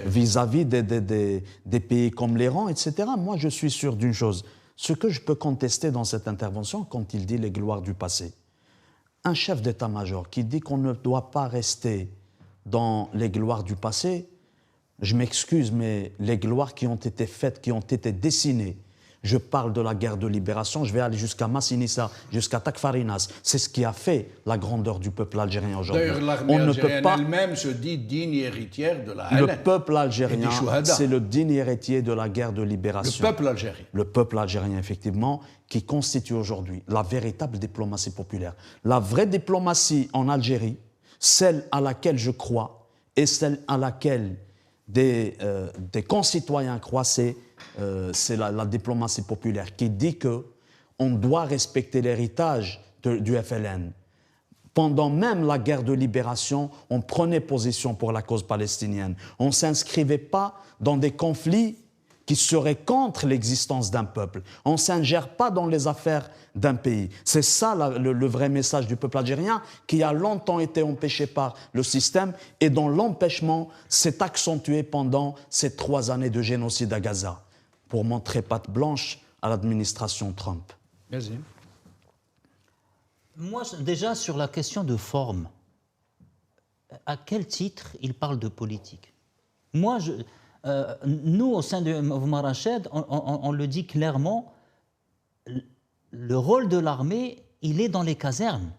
vis-à-vis des pays comme l'Iran, etc. Moi, je suis sûr d'une chose. Ce que je peux contester dans cette intervention, quand il dit les gloires du passé, un chef d'état-major qui dit qu'on ne doit pas rester dans les gloires du passé, je m'excuse, mais les gloires qui ont été faites, qui ont été dessinées, je parle de la guerre de libération, je vais aller jusqu'à Massinissa, jusqu'à Takfarinas. C'est ce qui a fait la grandeur du peuple algérien aujourd'hui. D'ailleurs, l'armée algérienne elle-même se dit digne héritière de la haine. Le peuple algérien, c'est le digne héritier de la guerre de libération. Le peuple algérien. Le peuple algérien, effectivement, qui constitue aujourd'hui la véritable diplomatie populaire. La vraie diplomatie en Algérie, celle à laquelle je crois et celle à laquelle des concitoyens croient, c'est la diplomatie populaire qui dit qu'on doit respecter l'héritage du FLN. Pendant même la guerre de libération, on prenait position pour la cause palestinienne. On ne s'inscrivait pas dans des conflits qui seraient contre l'existence d'un peuple. On ne s'ingère pas dans les affaires d'un pays. C'est ça le vrai message du peuple algérien qui a longtemps été empêché par le système et dont l'empêchement s'est accentué pendant ces 3 années de génocide à Gaza, pour montrer patte blanche à l'administration Trump. Vas-y. Moi, déjà, sur la question de forme, à quel titre il parle de politique? Moi, nous, au sein du mouvement Rached, on le dit clairement, le rôle de l'armée, il est dans les casernes.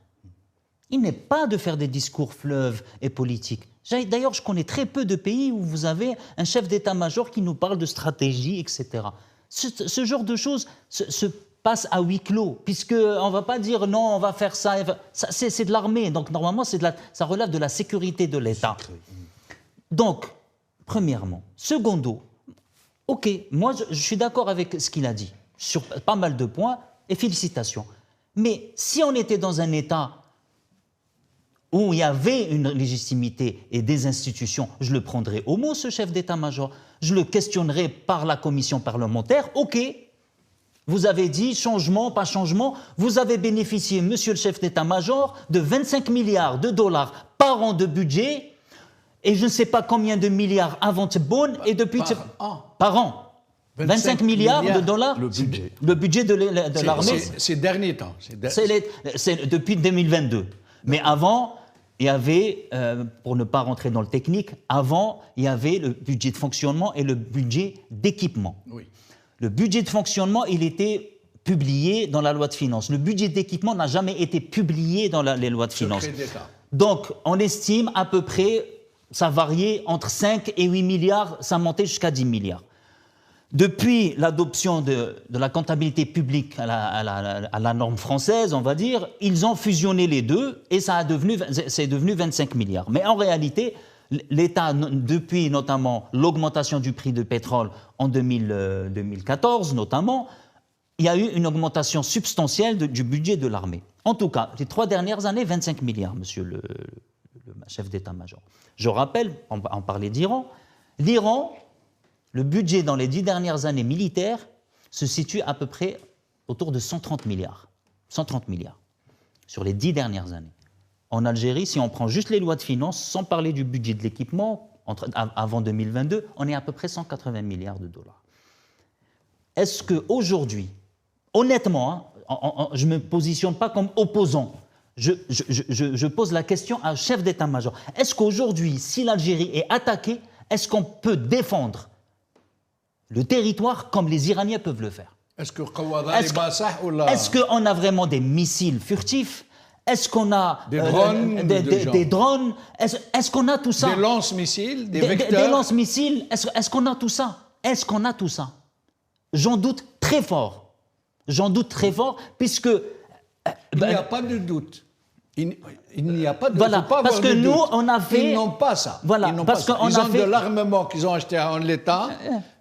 Il n'est pas de faire des discours fleuves et politiques. D'ailleurs, je connais très peu de pays où vous avez un chef d'état-major qui nous parle de stratégie, etc. Ce genre de choses se passe à huis clos, puisqu'on ne va pas dire non, on va faire ça. C'est de l'armée, donc normalement, ça relève de la sécurité de l'État. Donc, premièrement. Secondo, ok, moi je suis d'accord avec ce qu'il a dit, sur pas mal de points, et félicitations. Mais si on était dans un État où il y avait une légitimité et des institutions, je le prendrais au mot, ce chef d'état-major. Je le questionnerais par la commission parlementaire. Ok, vous avez dit changement, pas changement. Vous avez bénéficié, monsieur le chef d'état-major, de 25 milliards de dollars par an de budget et je ne sais pas combien de milliards avant Tebboune et depuis... Par an. 25 milliards de dollars, le budget de l'armée. Ces derniers temps. C'est depuis 2022. Mais avant, il y avait, pour ne pas rentrer dans le technique, avant, il y avait le budget de fonctionnement et le budget d'équipement. Oui. Le budget de fonctionnement, il était publié dans la loi de finances. Le budget d'équipement n'a jamais été publié dans les lois de finances. Donc, on estime à peu près, ça variait entre 5 et 8 milliards, ça montait jusqu'à 10 milliards. Depuis l'adoption de la comptabilité publique à la norme française, on va dire, ils ont fusionné les deux et c'est devenu 25 milliards. Mais en réalité, l'État, depuis notamment l'augmentation du prix du pétrole en 2014 notamment, il y a eu une augmentation substantielle du budget de l'armée. En tout cas, les 3 dernières années, 25 milliards, monsieur le chef d'état-major. Je rappelle, on parlait d'Iran. L'Iran, le budget dans les 10 dernières années militaires se situe à peu près autour de 130 milliards. 130 milliards sur les 10 dernières années. En Algérie, si on prend juste les lois de finances, sans parler du budget de l'équipement, avant 2022, on est à peu près 180 milliards de dollars. Est-ce qu'aujourd'hui, honnêtement, je ne me positionne pas comme opposant, je pose la question à un chef d'état-major. Est-ce qu'aujourd'hui, si l'Algérie est attaquée, est-ce qu'on peut défendre le territoire comme les Iraniens peuvent le faire? Est-ce qu'on a vraiment des missiles furtifs? Est-ce qu'on a des drones, des drones? Est-ce qu'on a tout ça? Des lance-missiles, des vecteurs? Des lance-missiles, est-ce qu'on a tout ça? Est-ce qu'on a tout ça? J'en doute très fort. J'en doute très fort, puisque... Il n'y a pas de doute. Il n'y a pas de voilà, parce que nous, on a fait... Ils n'ont pas ça. Voilà, ils parce qu'on ils a ont fait... de l'armement qu'ils ont acheté en l'État,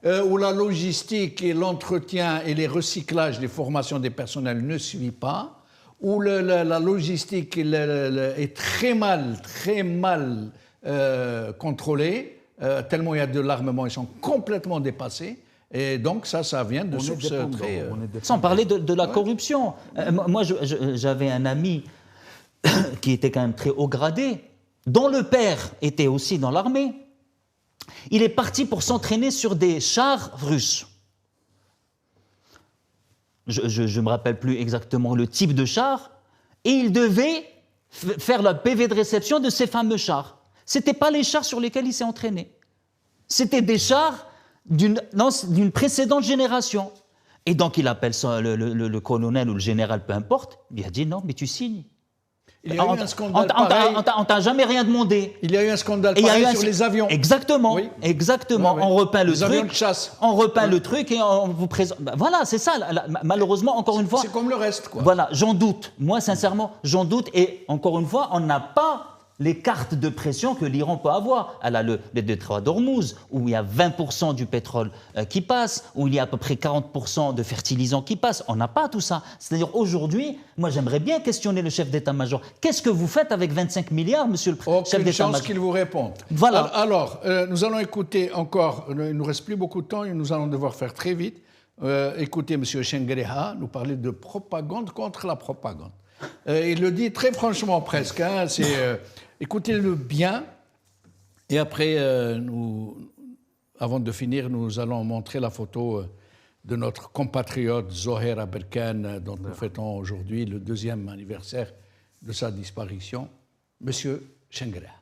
où la logistique et l'entretien et les recyclages des formations des personnels ne suivent pas, où la logistique est très mal contrôlée, tellement il y a de l'armement, ils sont complètement dépassés. Et donc ça vient de sources très... Sans parler de la corruption. Moi, j'avais un ami qui était quand même très haut gradé, dont le père était aussi dans l'armée. Il est parti pour s'entraîner sur des chars russes. Je ne me rappelle plus exactement le type de char, et il devait faire la PV de réception de ces fameux chars. Ce n'étaient pas les chars sur lesquels il s'est entraîné. C'était des chars d'une précédente génération. Et donc il appelle ça le colonel ou le général, peu importe, il a dit non, mais tu signes. Il y a eu un scandale pareil. On t'a jamais rien demandé. Il y a eu un scandale pareil sur les avions. Exactement, oui. Exactement. Oui, oui. On repeint le avions de chasse. On repeint le truc et on vous présente. Voilà, c'est ça. Malheureusement, encore une fois. C'est comme le reste, quoi. Voilà, j'en doute. Moi, sincèrement, j'en doute. Et encore une fois, on n'a pas les cartes de pression que l'Iran peut avoir. Elle a le détroit d'Ormuz, où il y a 20% du pétrole qui passe, où il y a à peu près 40% de fertilisants qui passent. On n'a pas tout ça. C'est-à-dire aujourd'hui, moi j'aimerais bien questionner le chef d'état-major. Qu'est-ce que vous faites avec 25 milliards, monsieur le chef d'état-major ? Aucune chance qu'il vous réponde. Voilà. Alors, nous allons écouter encore, il ne nous reste plus beaucoup de temps et nous allons devoir faire très vite. Écoutez M. Chengereha nous parler de propagande contre la propagande. Il le dit très franchement presque, hein, écoutez-le bien, et après, avant de finir, nous allons montrer la photo de notre compatriote Zoher Aberkan, dont nous fêtons aujourd'hui le 2e anniversaire de sa disparition, Monsieur Chengereha.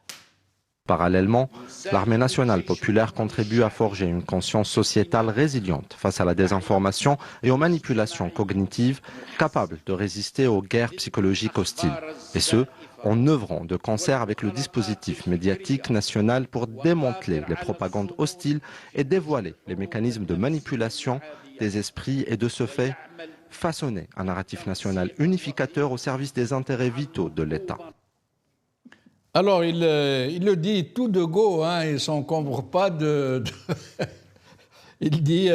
Parallèlement, l'armée nationale populaire contribue à forger une conscience sociétale résiliente face à la désinformation et aux manipulations cognitives, capable de résister aux guerres psychologiques hostiles. Et ce, en œuvrant de concert avec le dispositif médiatique national pour démanteler les propagandes hostiles et dévoiler les mécanismes de manipulation des esprits et de ce fait, façonner un narratif national unificateur au service des intérêts vitaux de l'État. Alors, il le dit tout de go, hein, il ne s'encombre pas il dit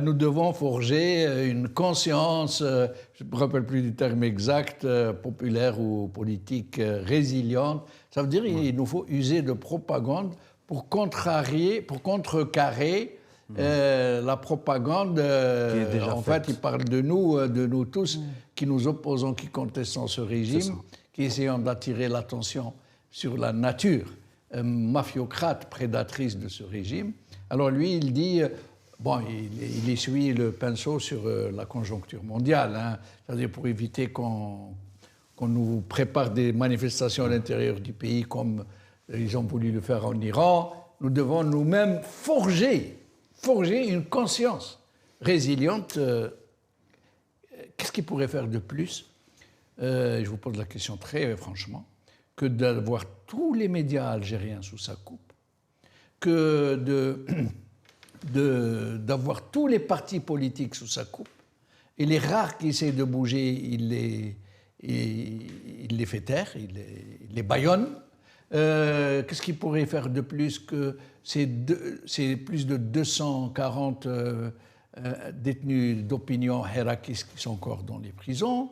nous devons forger une conscience, je ne me rappelle plus du terme exact, populaire ou politique, résiliente. Ça veut dire qu'il nous faut user de propagande pour contrecarrer la propagande. En fait, il parle de nous tous, qui nous opposons, qui contestons ce régime, qui essayons d'attirer l'attention sur la nature mafiocrate, prédatrice de ce régime. Alors lui, il dit, il essuie le pinceau sur la conjoncture mondiale, hein, c'est-à-dire pour éviter qu'on nous prépare des manifestations à l'intérieur du pays comme ils ont voulu le faire en Iran. Nous devons nous-mêmes forger une conscience résiliente. Qu'est-ce qu'il pourrait faire de plus ? Je vous pose la question très franchement, que d'avoir tous les médias algériens sous sa coupe, que d'avoir tous les partis politiques sous sa coupe, et les rares qui essaient de bouger, il les fait taire, il les bâillonne. Qu'est-ce qu'il pourrait faire de plus que ces plus de 240 détenus d'opinion hérakistes qui sont encore dans les prisons?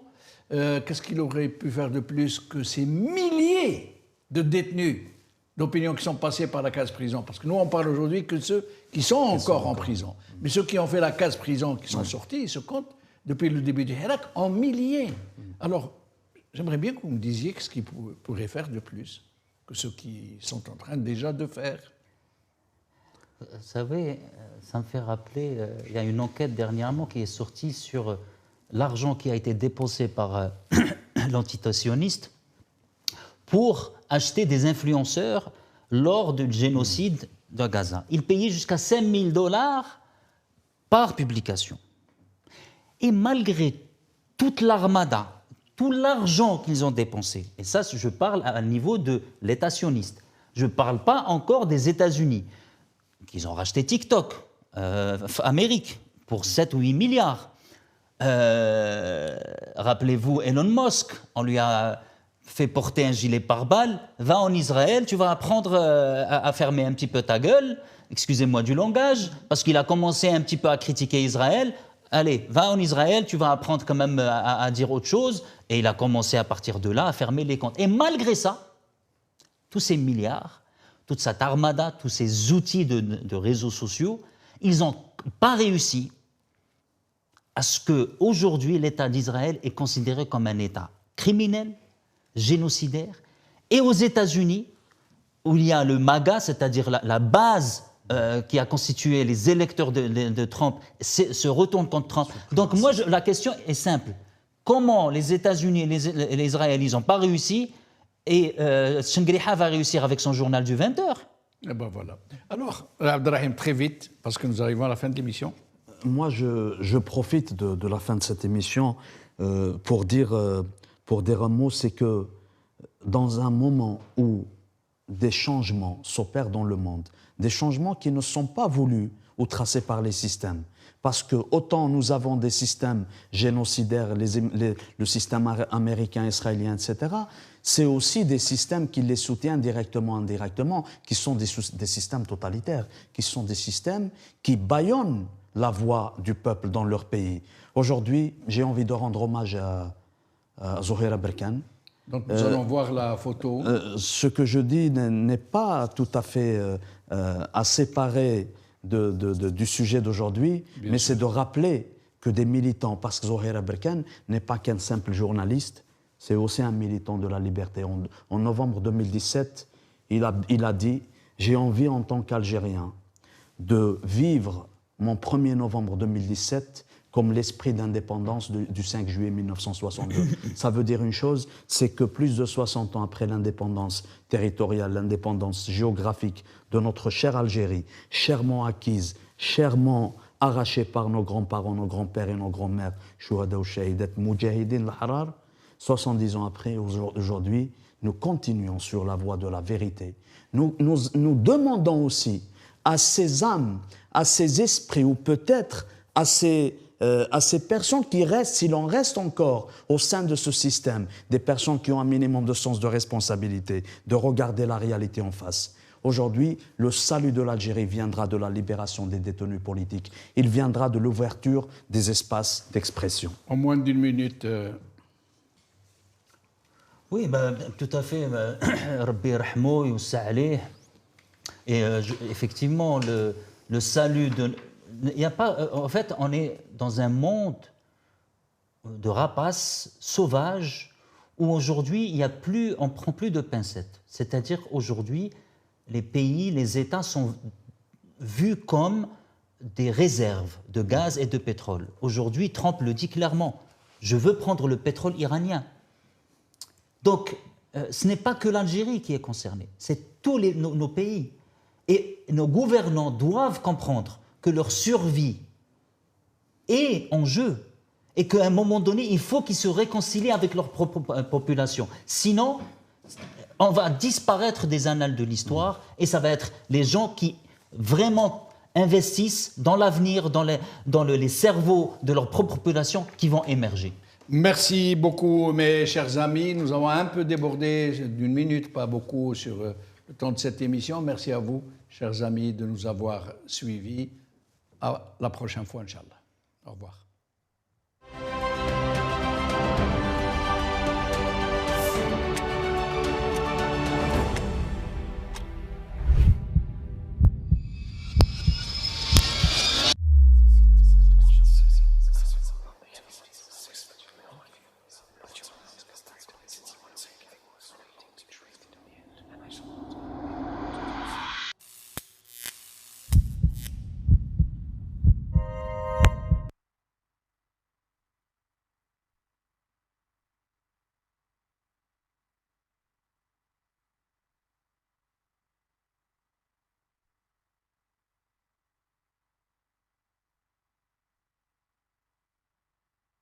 Qu'est-ce qu'il aurait pu faire de plus que ces milliers de détenus d'opinion qui sont passés par la case prison? Parce que nous, on parle aujourd'hui que ceux qui sont encore en prison. Mais ceux qui ont fait la case prison, qui sont sortis, ils se comptent depuis le début du Hirak en milliers. Alors, j'aimerais bien que vous me disiez ce qu'ils pourraient faire de plus que ceux qui sont en train déjà de faire. Vous savez, ça me fait rappeler, il y a une enquête dernièrement qui est sortie sur l'argent qui a été dépensé par l'antitationniste pour acheter des influenceurs lors du génocide de Gaza. Ils payaient jusqu'à $5 000 par publication. Et malgré toute l'armada, tout l'argent qu'ils ont dépensé, et ça, je parle à un niveau de l'État sioniste, je ne parle pas encore des États-Unis, qu'ils ont racheté TikTok, Amérique, pour 7 ou 8 milliards. Rappelez-vous Elon Musk, on lui a fait porter un gilet pare-balles, va en Israël, tu vas apprendre à fermer un petit peu ta gueule, excusez-moi du langage, parce qu'il a commencé un petit peu à critiquer Israël, allez, va en Israël, tu vas apprendre quand même à dire autre chose. Et il a commencé à partir de là à fermer les comptes. Et malgré ça, tous ces milliards, toute cette armada, tous ces outils de réseaux sociaux, ils n'ont pas réussi à ce qu'aujourd'hui l'État d'Israël est considéré comme un État criminel, génocidaire. Et aux États-Unis, où il y a le MAGA, c'est-à-dire la base qui a constitué les électeurs de Trump, se retourne contre Trump. Donc moi, la question est simple. Comment les États-Unis et les Israéliens n'ont pas réussi et Shengriha va réussir avec son journal du 20h? Et ben voilà. Alors, Abdelrahim, très vite, parce que nous arrivons à la fin de l'émission. Moi, je profite de la fin de cette émission pour dire un mot, c'est que dans un moment où des changements s'opèrent dans le monde, des changements qui ne sont pas voulus ou tracés par les systèmes, parce que autant nous avons des systèmes génocidaires, le système américain, israélien, etc., c'est aussi des systèmes qui les soutiennent directement, indirectement, qui sont des systèmes totalitaires, qui sont des systèmes qui bâillonnent la voix du peuple dans leur pays. Aujourd'hui, j'ai envie de rendre hommage à Zohaira Berkane. Donc nous allons voir la photo. Ce que je dis n'est pas tout à fait à séparer du sujet d'aujourd'hui, mais c'est de rappeler que des militants, parce que Zohaira Berkane n'est pas qu'un simple journaliste, c'est aussi un militant de la liberté. En novembre 2017, il a dit « J'ai envie en tant qu'Algérien de vivre mon 1er novembre 2017 comme l'esprit d'indépendance du 5 juillet 1962. » Ça veut dire une chose, c'est que plus de 60 ans après l'indépendance territoriale, l'indépendance géographique de notre chère Algérie, chèrement acquise, chèrement arrachée par nos grands-parents, nos grands-pères et nos grands-mères, Chouhada ou Shahidat, Moudjahidine al-Harar, 70 ans après, aujourd'hui, nous continuons sur la voie de la vérité. Nous demandons aussi à ces âmes, à ces esprits, ou peut-être à ces personnes qui restent, s'il en reste encore au sein de ce système, des personnes qui ont un minimum de sens de responsabilité, de regarder la réalité en face. Aujourd'hui, le salut de l'Algérie viendra de la libération des détenus politiques. Il viendra de l'ouverture des espaces d'expression. En moins d'une minute. Oui, tout à fait. Rabbi Rahmo, Youssa Aleh. Et effectivement, le salut de... Il y a pas, en fait, on est dans un monde de rapaces sauvages où aujourd'hui, on ne prend plus de pincettes. C'est-à-dire aujourd'hui, les pays, les États sont vus comme des réserves de gaz et de pétrole. Aujourd'hui, Trump le dit clairement, je veux prendre le pétrole iranien. Donc, ce n'est pas que l'Algérie qui est concernée, c'est tous nos pays. Et nos gouvernants doivent comprendre que leur survie est en jeu et qu'à un moment donné, il faut qu'ils se réconcilient avec leur propre population. Sinon, on va disparaître des annales de l'histoire et ça va être les gens qui vraiment investissent dans l'avenir, dans les cerveaux de leur propre population qui vont émerger. Merci beaucoup, mes chers amis. Nous avons un peu débordé d'une minute, pas beaucoup, sur le temps de cette émission. Merci à vous, chers amis, de nous avoir suivis. À la prochaine fois, Inch'Allah. Au revoir.